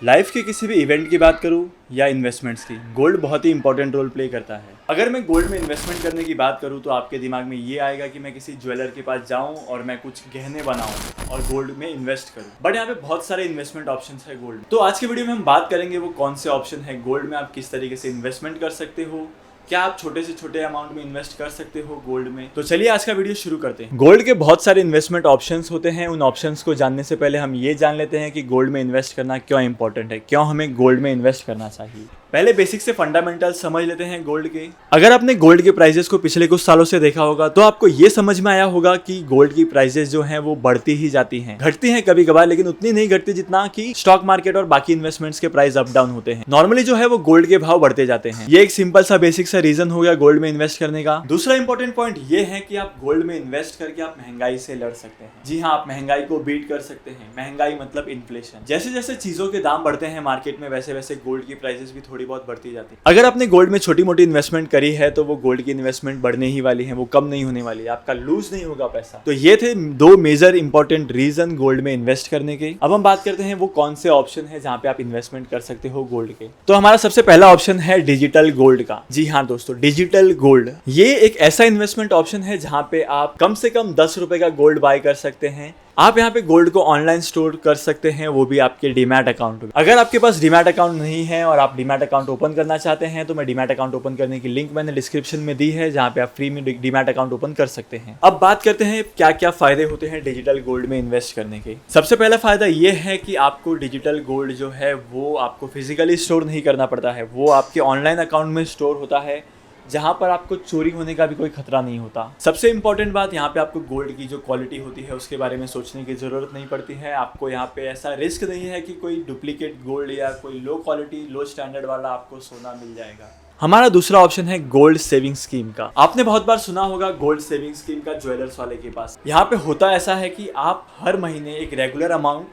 Life के किसी भी इवेंट की बात करूं या इन्वेस्टमेंट्स की, गोल्ड बहुत ही इंपॉर्टेंट रोल प्ले करता है। अगर मैं गोल्ड में इन्वेस्टमेंट करने की बात करूं तो आपके दिमाग में ये आएगा कि मैं किसी ज्वेलर के पास जाऊं और मैं कुछ गहने बनाऊं और गोल्ड में इन्वेस्ट करूं। बट यहाँ पे बहुत सारे इन्वेस्टमेंट ऑप्शंस है गोल्ड। तो आज के वीडियो में हम बात करेंगे वो कौन से ऑप्शन है गोल्ड में, आप किस तरीके से इन्वेस्टमेंट कर सकते हो, क्या आप छोटे से छोटे अमाउंट में इन्वेस्ट कर सकते हो गोल्ड में। तो चलिए आज का वीडियो शुरू करते हैं। गोल्ड के बहुत सारे इन्वेस्टमेंट ऑप्शंस होते हैं। उन ऑप्शंस को जानने से पहले हम ये जान लेते हैं कि गोल्ड में इन्वेस्ट करना क्यों इंपॉर्टेंट है, क्यों हमें गोल्ड में इन्वेस्ट करना चाहिए। पहले बेसिक से फंडामेंटल समझ लेते हैं गोल्ड के। अगर आपने गोल्ड के प्राइसेस को पिछले कुछ सालों से देखा होगा तो आपको ये समझ में आया होगा कि गोल्ड की प्राइसेस जो हैं वो बढ़ती ही जाती हैं, घटती हैं कभी कभार, लेकिन उतनी नहीं घटती जितना कि स्टॉक मार्केट और बाकी इन्वेस्टमेंट्स के प्राइस अप डाउन होते हैं। नॉर्मली जो है वो गोल्ड के भाव बढ़ते जाते हैं। ये एक सिंपल सा बेसिक सा रीजन हो गया गोल्ड में इन्वेस्ट करने का। दूसरा इंपॉर्टेंट पॉइंट ये है कि आप गोल्ड में इन्वेस्ट करके आप महंगाई से लड़ सकते हैं। जी हाँ, आप महंगाई को बीट कर सकते हैं। महंगाई मतलब इन्फ्लेशन। जैसे जैसे चीजों के दाम बढ़ते हैं मार्केट में, वैसे वैसे गोल्ड की प्राइसेस भी थोड़ी बहुत बढ़ती जाती है। अगर आपने गोल्ड में छोटी मोटी इन्वेस्टमेंट करी है तो वो गोल्ड की इन्वेस्टमेंट बढ़ने ही वाली है, वो कम नहीं होने वाली है, आपका लूज नहीं होगा पैसा। तो ये थे दो मेजर इंपॉर्टेंट रीजन गोल्ड में इन्वेस्ट करने के। अब हम बात करते हैं वो कौन से ऑप्शन है जहां पे आप इन्वेस्टमेंट कर सकते हो गोल्ड के। तो हमारा सबसे पहला ऑप्शन है डिजिटल गोल्ड का। जी हाँ दोस्तों, डिजिटल गोल्ड ये एक ऐसा इन्वेस्टमेंट ऑप्शन है जहां पे आप कम से कम 10 रुपए का गोल्ड बाय कर सकते हैं। आप यहाँ पे गोल्ड को ऑनलाइन स्टोर कर सकते हैं, वो भी आपके डीमैट अकाउंट में। अगर आपके पास डीमैट अकाउंट नहीं है और आप डीमैट अकाउंट ओपन करना चाहते हैं तो मैं डीमैट अकाउंट ओपन करने की लिंक मैंने डिस्क्रिप्शन में दी है, जहाँ पे आप फ्री में डीमैट अकाउंट ओपन कर सकते हैं। अब बात करते हैं क्या क्या फायदे होते हैं डिजिटल गोल्ड में इन्वेस्ट करने के। सबसे पहला फायदा ये है कि आपको डिजिटल गोल्ड जो है वो आपको फिजिकली स्टोर नहीं करना पड़ता है, वो आपके ऑनलाइन अकाउंट में स्टोर होता है, जहां पर आपको चोरी होने का भी कोई खतरा नहीं होता। सबसे इंपॉर्टेंट बात, यहाँ पे आपको गोल्ड की जो क्वालिटी होती है उसके बारे में सोचने की जरूरत नहीं पड़ती है। आपको यहाँ पे ऐसा रिस्क नहीं है कि कोई डुप्लीकेट गोल्ड या कोई लो क्वालिटी लो स्टैंडर्ड वाला आपको सोना मिल जाएगा। हमारा दूसरा ऑप्शन है गोल्ड सेविंग स्कीम का। आपने बहुत बार सुना होगा गोल्ड सेविंग स्कीम का ज्वेलर्स वाले के पास। यहाँ पे होता ऐसा है कि आप हर महीने एक रेगुलर अमाउंट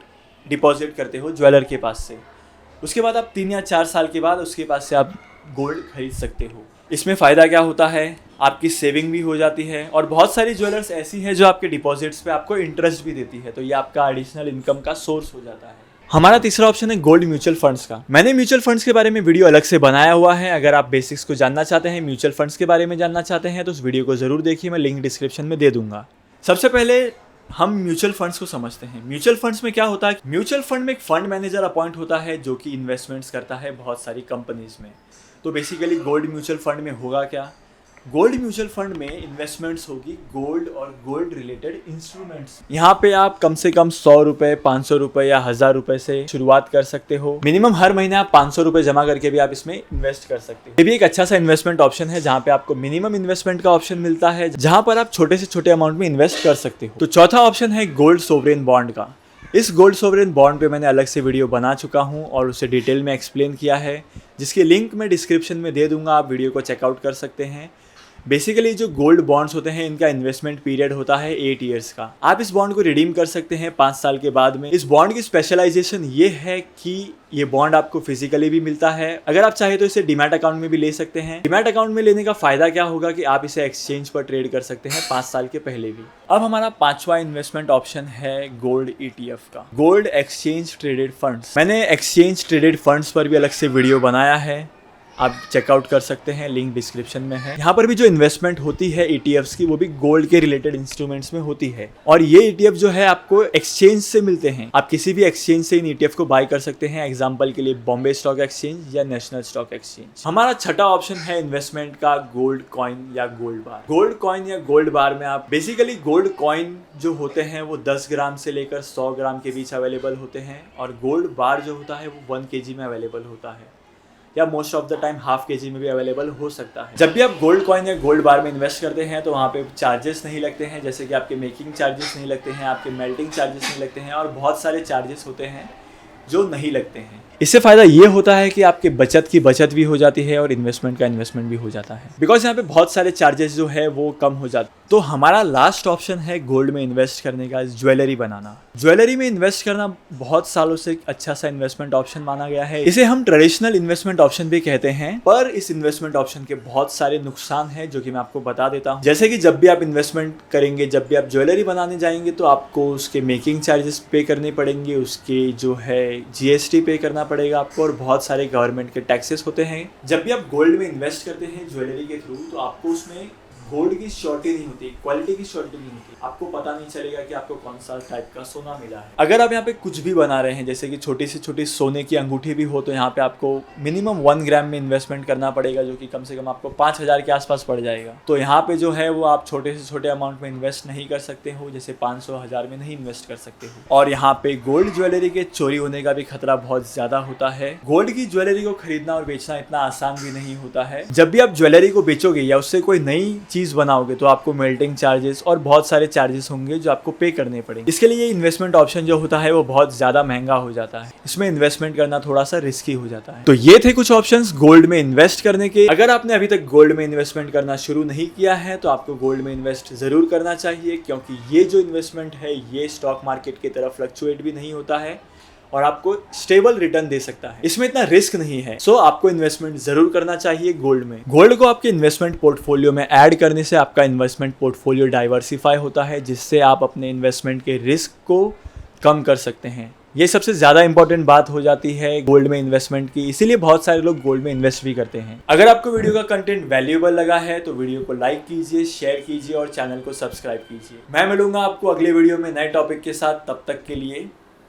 डिपॉजिट करते हो ज्वेलर के पास से, उसके बाद आप 3 या 4 साल के बाद उसके पास से आप गोल्ड खरीद सकते हो। इसमें फ़ायदा क्या होता है, आपकी सेविंग भी हो जाती है और बहुत सारी ज्वेलर्स ऐसी हैं जो आपके डिपॉजिट्स पे आपको इंटरेस्ट भी देती है, तो ये आपका एडिशनल इनकम का सोर्स हो जाता है। हमारा तीसरा ऑप्शन है गोल्ड म्यूचुअल फंड्स का। मैंने म्यूचुअल फंड्स के बारे में वीडियो अलग से बनाया हुआ है। अगर आप बेसिक्स को जानना चाहते हैं, म्यूचुअल फंड्स के बारे में जानना चाहते हैं तो उस वीडियो को जरूर देखिए, मैं लिंक डिस्क्रिप्शन में दे दूंगा। सबसे पहले हम म्यूचुअल फंड्स को समझते हैं। म्यूचुअल फंड्स में क्या होता है, म्यूचुअल फंड में एक फंड मैनेजर अपॉइंट होता है जो कि इन्वेस्टमेंट्स करता है बहुत सारी कंपनीज में। तो बेसिकली गोल्ड म्यूचुअल फंड में होगा क्या, गोल्ड म्यूचुअल फंड में इन्वेस्टमेंट्स होगी गोल्ड और गोल्ड रिलेटेड इंस्ट्रूमेंट्स। यहाँ पे आप कम से कम 100 रुपए, 500 रुपए या 1000 रुपए से शुरुआत कर सकते हो। मिनिमम हर महीने आप 500 रुपए जमा करके भी आप इसमें इन्वेस्ट कर सकते हो। ये भी एक अच्छा सा इन्वेस्टमेंट ऑप्शन है जहाँ पे आपको मिनिमम इन्वेस्टमेंट का ऑप्शन मिलता है, जहाँ पर आप छोटे से छोटे अमाउंट में इन्वेस्ट कर सकते हो। तो चौथा ऑप्शन है गोल्ड सोवरेन बॉन्ड का। इस गोल्ड सोवरेन बॉन्ड पे मैंने अलग से वीडियो बना चुका हूँ और उसे डिटेल में एक्सप्लेन किया है, जिसकी लिंक मैं डिस्क्रिप्शन में दे दूंगा, आप वीडियो को चेकआउट कर सकते हैं। बेसिकली जो गोल्ड बॉन्ड्स होते हैं इनका इन्वेस्टमेंट पीरियड होता है 8 ईयर्स का। आप इस बॉन्ड को रिडीम कर सकते हैं 5 साल के बाद में। इस बॉन्ड की स्पेशलाइजेशन ये है कि ये बॉन्ड आपको फिजिकली भी मिलता है, अगर आप चाहे तो इसे डीमैट अकाउंट में भी ले सकते हैं। डीमैट अकाउंट में लेने का फायदा क्या होगा कि आप इसे एक्सचेंज पर ट्रेड कर सकते हैं 5 साल के पहले भी। अब हमारा पांचवा इन्वेस्टमेंट ऑप्शन है गोल्ड ETF का, गोल्ड एक्सचेंज ट्रेडेड फंड्स। मैंने एक्सचेंज ट्रेडेड फंड्स पर भी अलग से वीडियो बनाया है, आप चेकआउट कर सकते हैं, लिंक डिस्क्रिप्शन में है। यहाँ पर भी जो इन्वेस्टमेंट होती है ETFs की वो भी गोल्ड के रिलेटेड इंस्ट्रूमेंट्स में होती है और ये ETF जो है आपको एक्सचेंज से मिलते हैं। आप किसी भी एक्सचेंज से इन ETF को बाय कर सकते हैं, एग्जांपल के लिए बॉम्बे स्टॉक एक्सचेंज या नेशनल स्टॉक एक्सचेंज। हमारा छठा ऑप्शन है इन्वेस्टमेंट का गोल्ड कॉइन या गोल्ड बार। गोल्ड कॉइन या गोल्ड बार में आप बेसिकली गोल्ड कॉइन जो होते हैं वो 10 ग्राम से लेकर 100 ग्राम के बीच अवेलेबल होते हैं और गोल्ड बार जो होता है वो 1 kg में अवेलेबल होता है या most of the time ½ kg में भी अवेलेबल हो सकता है। जब भी आप गोल्ड कॉइन या गोल्ड बार में इन्वेस्ट करते हैं तो वहाँ पे चार्जेस नहीं लगते हैं, जैसे कि आपके मेकिंग चार्जेस नहीं लगते हैं, आपके मेल्टिंग चार्जेस नहीं लगते हैं और बहुत सारे चार्जेस होते हैं जो नहीं लगते हैं। इससे फायदा ये होता है कि आपके बचत की बचत भी हो जाती है और इन्वेस्टमेंट का इन्वेस्टमेंट भी हो जाता है, बिकॉज यहाँ पे बहुत सारे चार्जेस जो है वो कम हो जाते हैं। तो हमारा लास्ट ऑप्शन है गोल्ड में इन्वेस्ट करने का, ज्वेलरी बनाना। ज्वेलरी में इन्वेस्ट करना बहुत सालों से अच्छा सा इन्वेस्टमेंट ऑप्शन माना गया है। इसे हम ट्रेडिशनल इन्वेस्टमेंट ऑप्शन भी कहते हैं, पर इस इन्वेस्टमेंट ऑप्शन के बहुत सारे नुकसान हैं जो कि मैं आपको बता देता हूँ। जैसे कि जब भी आप इन्वेस्टमेंट करेंगे, जब भी आप ज्वेलरी बनाने जाएंगे तो आपको उसके मेकिंग चार्जेस पे करने पड़ेंगे, उसके जो है GST पे करना पड़ेगा आपको और बहुत सारे गवर्नमेंट के टैक्सेस होते हैं। जब भी आप गोल्ड में इन्वेस्ट करते हैं ज्वेलरी के थ्रू, तो आपको उसमें गोल्ड की श्योरिटी नहीं होती, क्वालिटी की श्योरिटी नहीं होती। आपको पता नहीं चलेगा कि आपको कौन सा टाइप का सोना मिला है। अगर आप यहाँ पे कुछ भी बना रहे हैं, जैसे कि छोटी से छोटी सोने की अंगूठी भी हो, तो यहाँ पे आपको मिनिमम 1 ग्राम में इन्वेस्टमेंट करना पड़ेगा, जो कि कम से कम आपको 5,000 के आसपास पड़ जाएगा। तो यहाँ पे जो है वो आप छोटे से छोटे अमाउंट में इन्वेस्ट नहीं कर सकते हो, जैसे 500,000 में नहीं इन्वेस्ट कर सकते हो। और यहाँ पे गोल्ड ज्वेलरी के चोरी होने का भी खतरा बहुत ज्यादा होता है। गोल्ड की ज्वेलरी को खरीदना और बेचना इतना आसान भी नहीं होता है। जब भी आप ज्वेलरी को बेचोगे या उससे कोई नई चीज बनाओगे, तो आपको मेल्टिंग चार्जेस और बहुत सारे चार्जेस होंगे जो आपको पे करने पड़ेंगे। इसके लिए ये इन्वेस्टमेंट ऑप्शन जो होता है वो बहुत ज्यादा महंगा हो जाता है। इसमें इन्वेस्टमेंट करना थोड़ा सा रिस्की हो जाता है। तो ये थे कुछ ऑप्शंस गोल्ड में इन्वेस्ट करने के। अगर आपने अभी तक गोल्ड में इन्वेस्टमेंट करना शुरू नहीं किया है, तो आपको गोल्ड में इन्वेस्ट जरूर करना चाहिए, क्योंकि ये जो इन्वेस्टमेंट है ये स्टॉक मार्केट की तरफ फ्लक्चुएट भी नहीं होता है और आपको स्टेबल रिटर्न दे सकता है। इसमें इतना रिस्क नहीं है। सो आपको इन्वेस्टमेंट जरूर करना चाहिए गोल्ड में। गोल्ड को आपके इन्वेस्टमेंट पोर्टफोलियो में ऐड करने से आपका इन्वेस्टमेंट पोर्टफोलियो डाइवर्सिफाई होता है, जिससे आप अपने इन्वेस्टमेंट के रिस्क को कम कर सकते हैं। ये सबसे ज्यादा इंपॉर्टेंट बात हो जाती है गोल्ड में इन्वेस्टमेंट की, इसीलिए बहुत सारे लोग गोल्ड में इन्वेस्ट भी करते हैं। अगर आपको वीडियो का कंटेंट वैल्यूएबल लगा है तो वीडियो को लाइक कीजिए, शेयर कीजिए और चैनल को सब्सक्राइब कीजिए। मैं मिलूंगा आपको अगले वीडियो में नए टॉपिक के साथ। तब तक के लिए